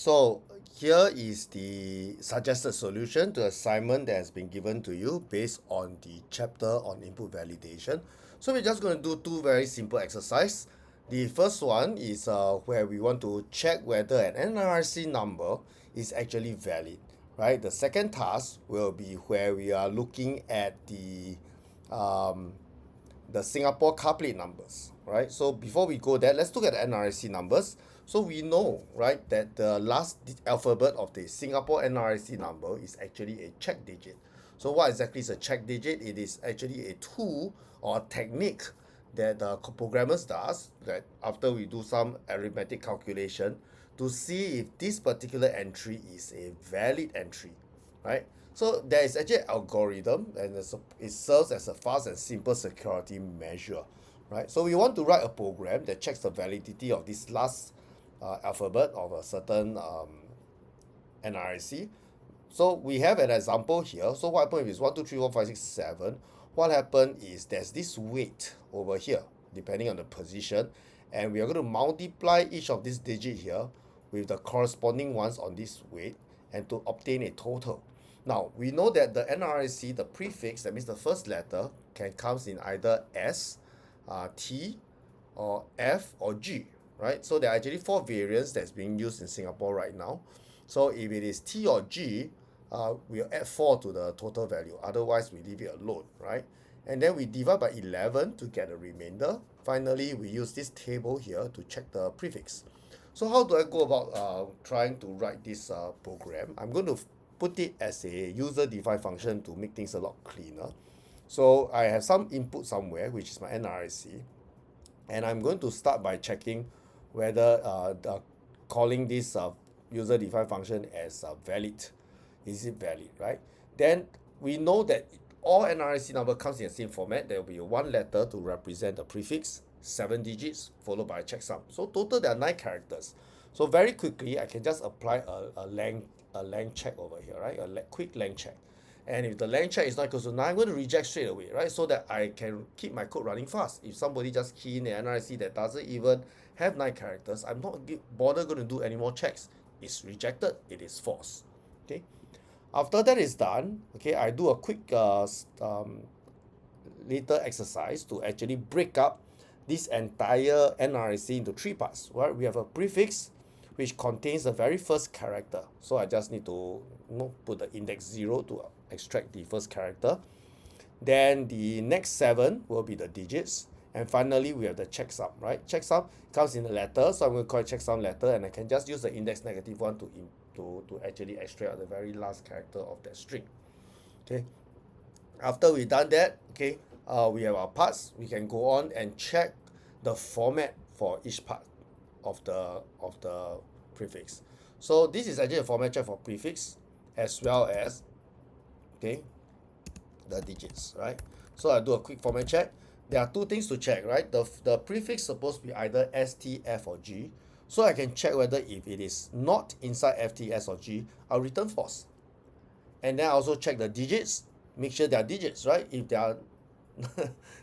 So here is the suggested solution to assignment that has been given to you based on the chapter on input validation. So we're just going to do two very simple exercise. The first one is where we want to check whether an NRC number is actually valid, right? The second task will be where we are looking at um, the Singapore car plate numbers, right? So before we go there, let's look at the NRIC numbers. So we know, right, that the last alphabet of the Singapore NRIC number is actually a check digit. So what exactly is a check digit? It is actually a tool or a technique that programmers does that after we do some arithmetic calculation to see if this particular entry is a valid entry, right? So there is actually an algorithm and it serves as a fast and simple security measure, right? So we want to write a program that checks the validity of this last alphabet of a certain NRIC. So we have an example here. So what happens if it's 1, 2, 3, 4, 5, 6, 7? What happened is there's this weight over here, depending on the position, and we are going to multiply each of these digits here with the corresponding ones on this weight and to obtain a total. Now, we know that the NRIC, the prefix, that means the first letter, can comes in either S, T, or F, or G, right? So there are actually 4 variants that's being used in Singapore right now. So if it is T or G, we'll add 4 to the total value. Otherwise, we leave it alone, right? And then we divide by 11 to get the remainder. Finally, we use this table here to check the prefix. So how do I go about trying to write this program? I'm going to put it as a user-defined function to make things a lot cleaner. So I have some input somewhere, which is my NRIC. And I'm going to start by checking whether calling this user-defined function as valid. Is it valid, right? Then we know that all NRIC number comes in the same format. There will be one letter to represent the prefix, 7 digits, followed by a checksum. So total there are 9 characters. So very quickly, I can just apply a length check over here, right? A quick length check. And if the length check is not equal to 9, I'm going to reject straight away, right? So that I can keep my code running fast. If somebody just key in an NRIC that doesn't even have 9 characters, I'm not bother going to do any more checks. It's rejected, it is false, okay? After that is done, okay, I do a quick later exercise to actually break up this entire NRIC into 3 parts, right? We have a prefix, which contains the very first character. So I just need to put the index 0 to extract the first character. Then the next 7 will be the digits. And finally, we have the checksum, right? Checksum comes in a letter, so I'm going to call it checksum letter, and I can just use the index -1 to actually extract the very last character of that string. Okay. After we've done that, okay, we have our parts. We can go on and check the format for each part of the prefix. So this is actually a format check for prefix as well as, okay, the digits, right? So I do a quick format check. There are 2 things to check, right? The prefix supposed to be either S, T, F, or G. So I can check whether if it is not inside F, T, S, or G, I'll return false. And then I also check the digits, make sure they are digits, right? If they are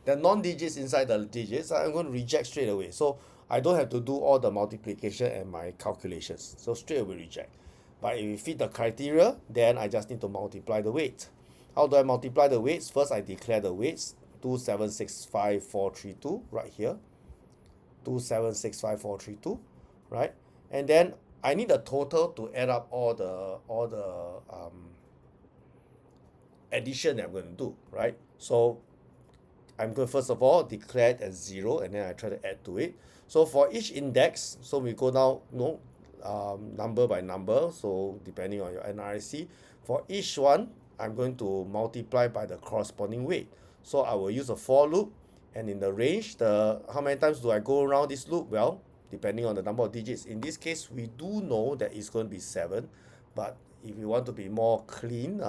there are non-digits inside the digits, I'm going to reject straight away. So I don't have to do all the multiplication and my calculations. So straight away reject. But if you fit the criteria, then I just need to multiply the weight. How do I multiply the weights? First, I declare the weights, 2765432 right here. 2765432, right? And then I need a total to add up all the addition that I'm going to do, right? So I'm going to first of all declare it as 0, and then I try to add to it. So for each index, so we go down number by number, so depending on your NRIC, for each one I'm going to multiply by the corresponding weight. So I will use a for loop, and in the range, how many times do I go around this loop? Well, depending on the number of digits. In this case, we do know that it's going to be 7, but if you want to be more clean,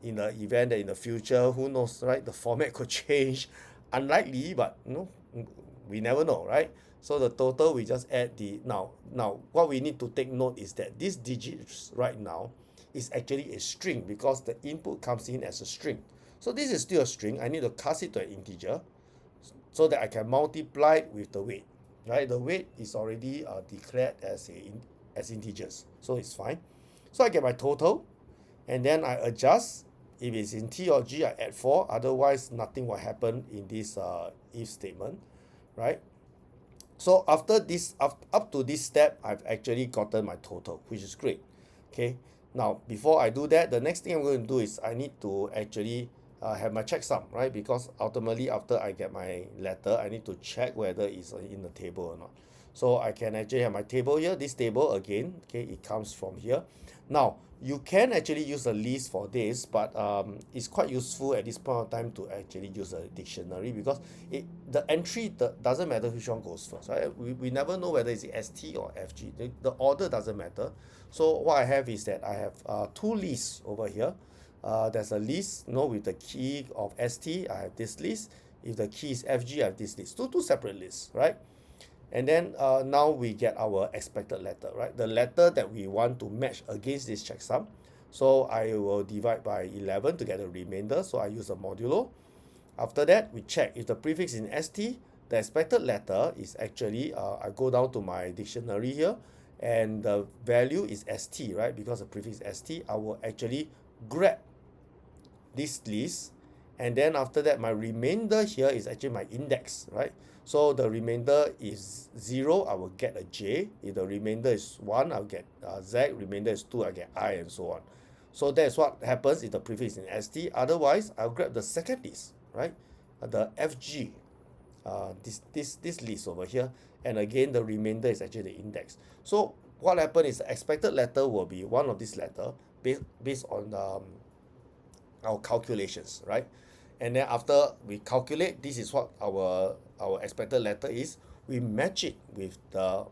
in the event that in the future, who knows, right? The format could change. Unlikely, but we never know, right? So the total, we just add the now what we need to take note is that this digits right now is actually a string because the input comes in as a string. So this is still a string. I need to cast it to an integer so that I can multiply it with the weight, right? The weight is already declared as as integers, so it's fine. So I get my total, and then I adjust. If it's in T or G, I add 4, otherwise nothing will happen in this if statement, right? So after this, up to this step, I've actually gotten my total, which is great. Okay, now before I do that, the next thing I'm going to do is I need to actually have my checksum, right? Because ultimately after I get my letter, I need to check whether it's in the table or not. So I can actually have my table here. This table again, okay, it comes from here. Now you can actually use a list for this, but it's quite useful at this point of time to actually use a dictionary, because the entry doesn't matter which one goes first, right? We never know whether it's ST or FG. The order doesn't matter. So what I have is that I have two lists over here. There's a list, with the key of ST, I have this list. If the key is FG, I have this list. Two separate lists, right? And then now we get our expected letter, right? The letter that we want to match against this checksum. So I will divide by 11 to get the remainder. So I use a modulo. After that, we check if the prefix in ST, the expected letter is actually, I go down to my dictionary here, and the value is ST, right? Because the prefix is ST, I will actually grab this list, and then after that my remainder here is actually my index, right? So the remainder is 0, I will get a J. If the remainder is 1, I'll get Z. Remainder is 2, I get I, and so on. So that's what happens if the prefix is in ST. Otherwise, I'll grab the second list, right? The FG, this list over here, and again the remainder is actually the index. So what happens is the expected letter will be one of these letter based on our calculations, right? And then after we calculate, this is what our expected letter is. We match it with the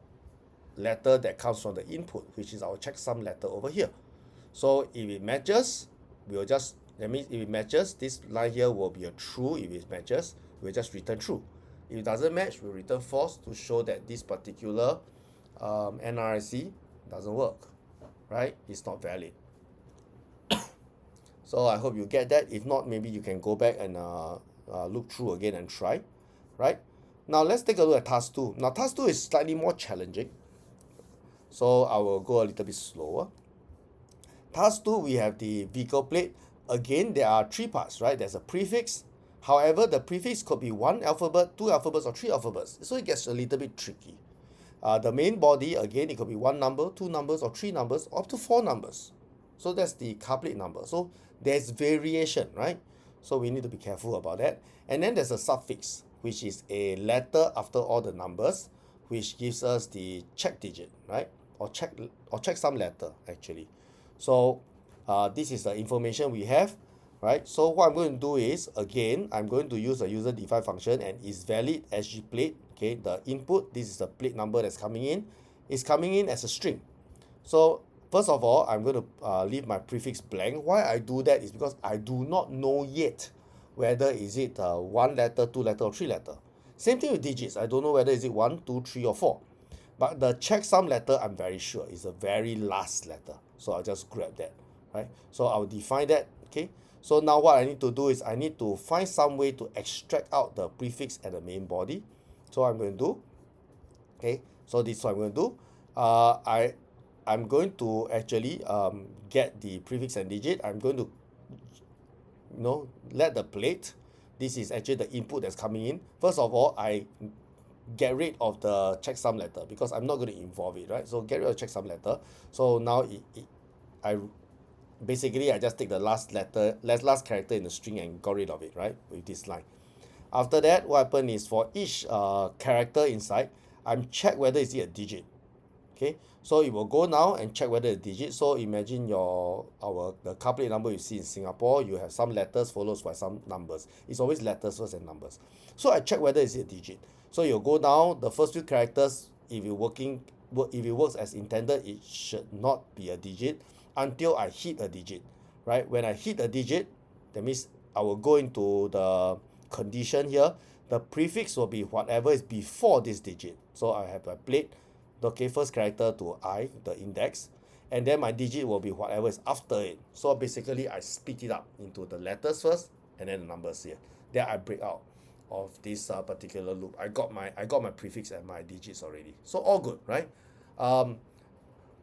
letter that comes from the input, which is our checksum letter over here. So if it matches, that means if it matches, this line here will be a true. If it matches, we'll just return true. If it doesn't match, we'll return false to show that this particular NRIC doesn't work, right? It's not valid. So I hope you get that. If not, maybe you can go back and look through again and try, right? Now let's take a look at task 2. Now task 2 is slightly more challenging, so I will go a little bit slower. Task 2, we have the vehicle plate. Again, there are 3 parts, right? There's a prefix. However, the prefix could be 1 alphabet, 2 alphabets, or 3 alphabets. So it gets a little bit tricky. The main body, again, it could be 1 number, 2 numbers, or 3 numbers, up to 4 numbers. So that's the car plate number. So there's variation, right? So we need to be careful about that. And then there's a suffix, which is a letter after all the numbers, which gives us the check digit, right? Or checksum letter, actually. So this is the information we have, right? So what I'm going to do is, again, I'm going to use a user-defined function, and is valid SG plate. Okay, the input, this is the plate number that's coming in, is coming in as a string. So first of all, I'm going to leave my prefix blank. Why I do that is because I do not know yet whether is it 1 letter, 2 letter, or 3 letter. Same thing with digits. I don't know whether is it 1, 2, 3, or 4. But the checksum letter, I'm very sure is the very last letter. So I'll just grab that, right? So I'll define that, okay? So now what I need to do is I need to find some way to extract out the prefix and the main body. So I'm going to do, okay? So this is what I'm going to do. I'm going to actually get the prefix and digit. I'm going to, let the plate. This is actually the input that's coming in. First of all, I get rid of the checksum letter because I'm not going to involve it, right? So get rid of the checksum letter. So now I just take the last character in the string and got rid of it, right? With this line. After that, what happened is for each character inside, I'm check whether is it a digit. Okay, so it will go now and check whether it's a digit. So imagine the car plate number you see in Singapore, you have some letters followed by some numbers. It's always letters first and numbers. So I check whether it's a digit. So you'll go down the first few characters. If it works as intended, it should not be a digit until I hit a digit, right? When I hit a digit, that means I will go into the condition here. The prefix will be whatever is before this digit. So I have a plate. Okay, first character to I, the index, and then my digit will be whatever is after it. So basically, I split it up into the letters first, and then the numbers here. Then I break out of this particular loop. I got my prefix and my digits already. So all good, right?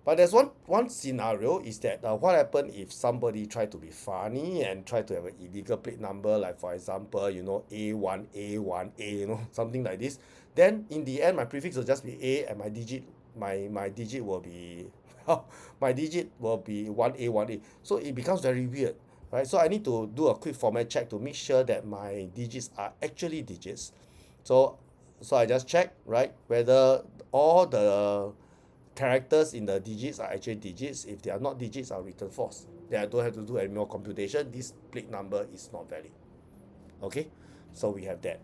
But there's one scenario is that what happen if somebody try to be funny and try to have an illegal plate number, like for example, A1A1A, something like this. Then in the end, my prefix will just be A, and my digit will be my digit will be 1A1A. So it becomes very weird, right? So I need to do a quick format check to make sure that my digits are actually digits. So so I just check, right, whether all the characters in the digits are actually digits. If they are not digits, I'll return false. Then I don't have to do any more computation. This plate number is not valid. Okay, so we have that.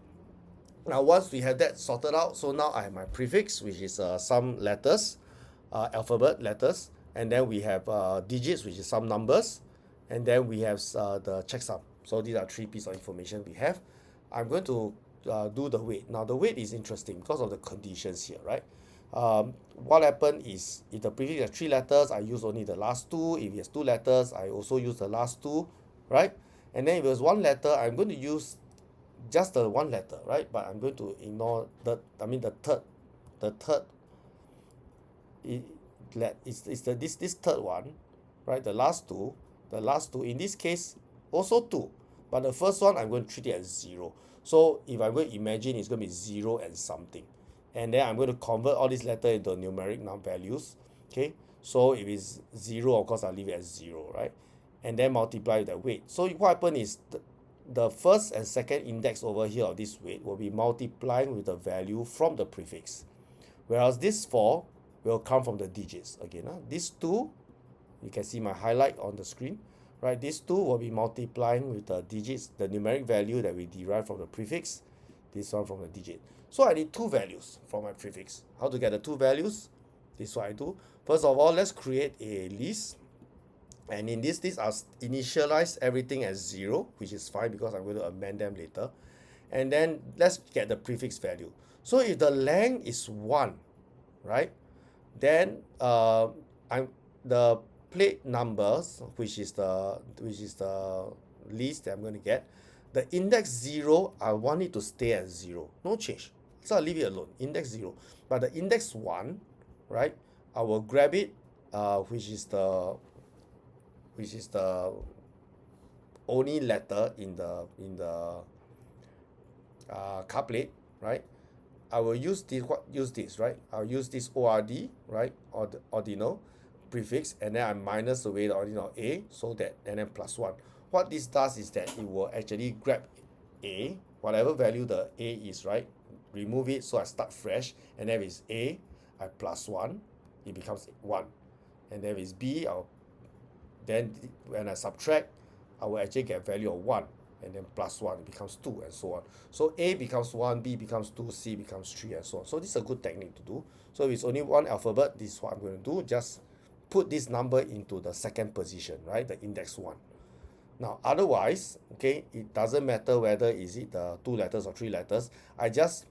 Now once we have that sorted out, so now I have my prefix, which is some letters, alphabet letters, and then we have digits, which is some numbers, and then we have the checksum. So these are three pieces of information we have. I'm going to do the weight. Now the weight is interesting because of the conditions here, right? What happened is if the prefix has three letters, I use only the last two. If it has two letters, I also use the last two, right? And then if it was one letter, I'm going to use just the one letter, right? But I'm going to ignore the third it, is this third one, right? The last two in this case also two, but the first one I'm going to treat it as zero. So if I'm going to imagine it's going to be zero and something, and then I'm going to convert all these letters into numeric values. Okay, so if it's zero, of course I'll leave it as zero, right? And then multiply with the weight. So what happens is the first and second index over here of this weight will be multiplying with the value from the prefix, whereas this 4 will come from the digits. Again, these two, you can see my highlight on the screen, right? These two will be multiplying with the digits, the numeric value that we derive from the prefix, this one from the digit. So I need two values for my prefix. How to get the two values? This is what I do. First of all, let's create a list. And in this list, I'll initialize everything as 0, which is fine because I'm going to amend them later. And then let's get the prefix value. So if the length is 1, right, then I'm the plate numbers, which is the list that I'm going to get, the index 0, I want it to stay at 0, no change. So I'll leave it alone, index 0. But the index 1, right, I will grab it, which is the only letter in the couplet, right? I will use this, right? I'll use this ORD, right, or the ordinal prefix, and then I minus away the ordinal A, so that, and then plus 1. What this does is that it will actually grab A, whatever value the A is, right? Remove it, so I start fresh, and then if it's A, I plus 1, it becomes 1. And then if it's B, then when I subtract, I will actually get a value of 1, and then plus 1, it becomes 2, and so on. So A becomes 1, B becomes 2, C becomes 3, and so on. So this is a good technique to do. So if it's only one alphabet, this is what I'm going to do. Just put this number into the second position, right, the index 1. Now otherwise, okay, it doesn't matter whether is it the 2 letters or 3 letters. I just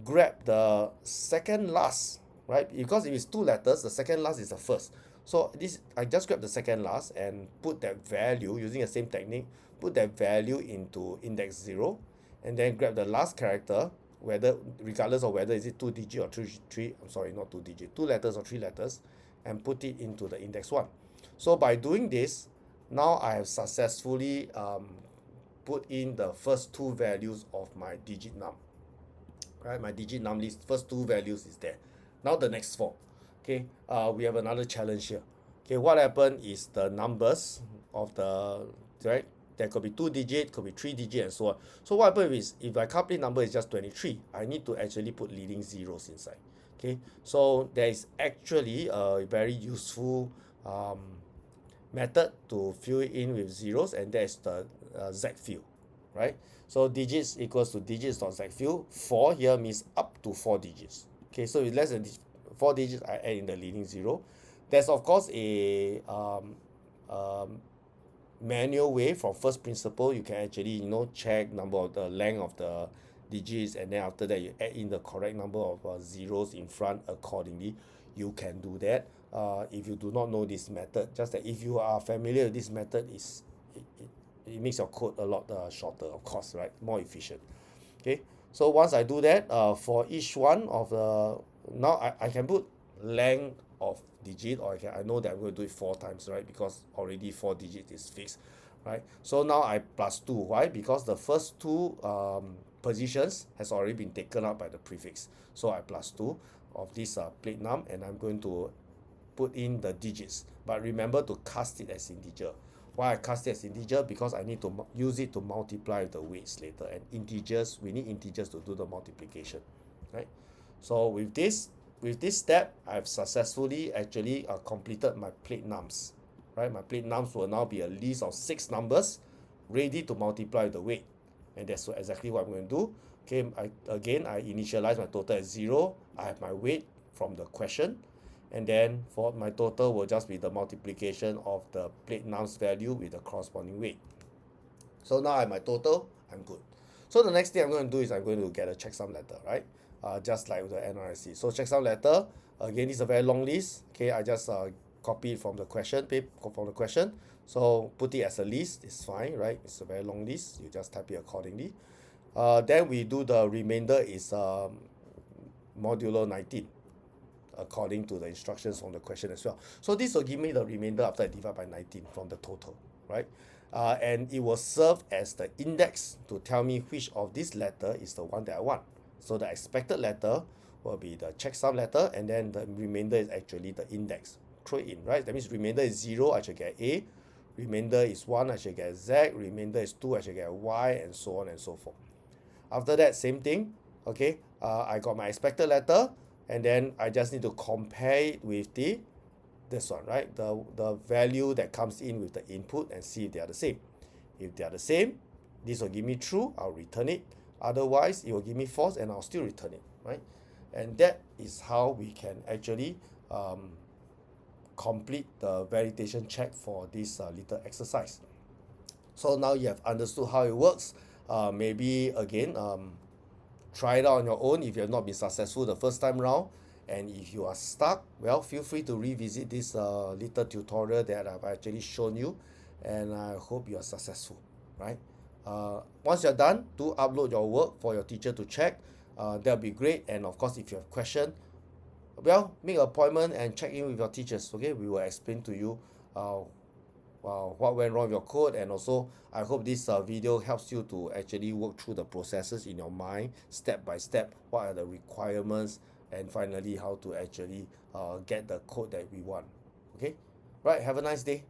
grab the second last, right? Because if it's 2 letters, the second last is the first. So this, I just grab the second last and put that value using the same technique, put that value into index 0, and then grab the last character, whether regardless of whether is it 2 digit or 3 I'm sorry, not 2 digit, 2 letters or 3 letters, and put it into the index 1. So by doing this, now I have successfully put in the first 2 values of my digit num. Right, my digit num list, first 2 values is there. Now the next 4. Okay, we have another challenge here. Okay, what happened is the numbers of the, right, there could be 2 digit, could be 3 digit, and so on. So what happens is, if my couplet number is just 23, I need to actually put leading zeros inside. Okay, so there is actually a very useful method to fill it in with zeros, and that's the Z fill, right? So digits equals to digits.zfill. 4 here means up to 4 digits. Okay, so with less than 4 digits, I add in the leading 0. There's of course a manual way from first principle. You can actually check number of the length of the digits, and then after that you add in the correct number of zeros in front accordingly. You can do that if you do not know this method. Just that if you are familiar with this method, it makes your code a lot shorter, of course, right? More efficient. Okay, so once I do that, for each one of the, now I can put length of digit, or I know that I'm going to do it 4 times, right? Because already 4 digits is fixed, right? So now I plus 2. Why? Because the first two positions has already been taken up by the prefix. So I plus 2 of this plate num, and I'm going to put in the digits. But remember to cast it as integer. Why I cast it as integer? Because I need to use it to multiply the weights later. And integers, we need integers to do the multiplication, right? So with this step, I've successfully actually completed my plate nums, right? My plate nums will now be a list of 6 numbers ready to multiply the weight. And that's exactly what I'm going to do. Okay, I initialize my total as 0. I have my weight from the question, and then for my total will just be the multiplication of the plate nums value with the corresponding weight. So now I have my total, I'm good. So the next thing I'm going to do is I'm going to get a checksum letter, right? Just like with the NRIC. So checksum letter, again, it's a very long list. Okay, I just copy it from the question, So put it as a list, it's fine, right? It's a very long list. You just type it accordingly. Then we do the remainder is modulo 19, according to the instructions from the question as well. So this will give me the remainder after I divide by 19 from the total, right? And it will serve as the index to tell me which of this letter is the one that I want. So the expected letter will be the checksum letter, and then the remainder is actually the index. Throw it in, right? That means remainder is 0, I should get A. Remainder is 1, I should get Z. Remainder is 2, I should get Y, and so on and so forth. After that, same thing, okay? I got my expected letter, and then I just need to compare it with this one, right? The value that comes in with the input and see if they are the same. If they are the same, this will give me true, I'll return it. Otherwise, it will give me false, and I'll still return it, right? And that is how we can actually complete the validation check for this little exercise. So now you have understood how it works. Maybe again, try it out on your own if you have not been successful the first time round. And if you are stuck, well, feel free to revisit this little tutorial that I've actually shown you, and I hope you are successful, right? Once you're done, do upload your work for your teacher to check. That'll be great. And of course, if you have questions, well, make an appointment and check in with your teachers, okay? We will explain to you what went wrong with your code, and also I hope this video helps you to actually work through the processes in your mind step by step. What are the requirements, and finally how to actually get the code that we want. Okay, right, have a nice day.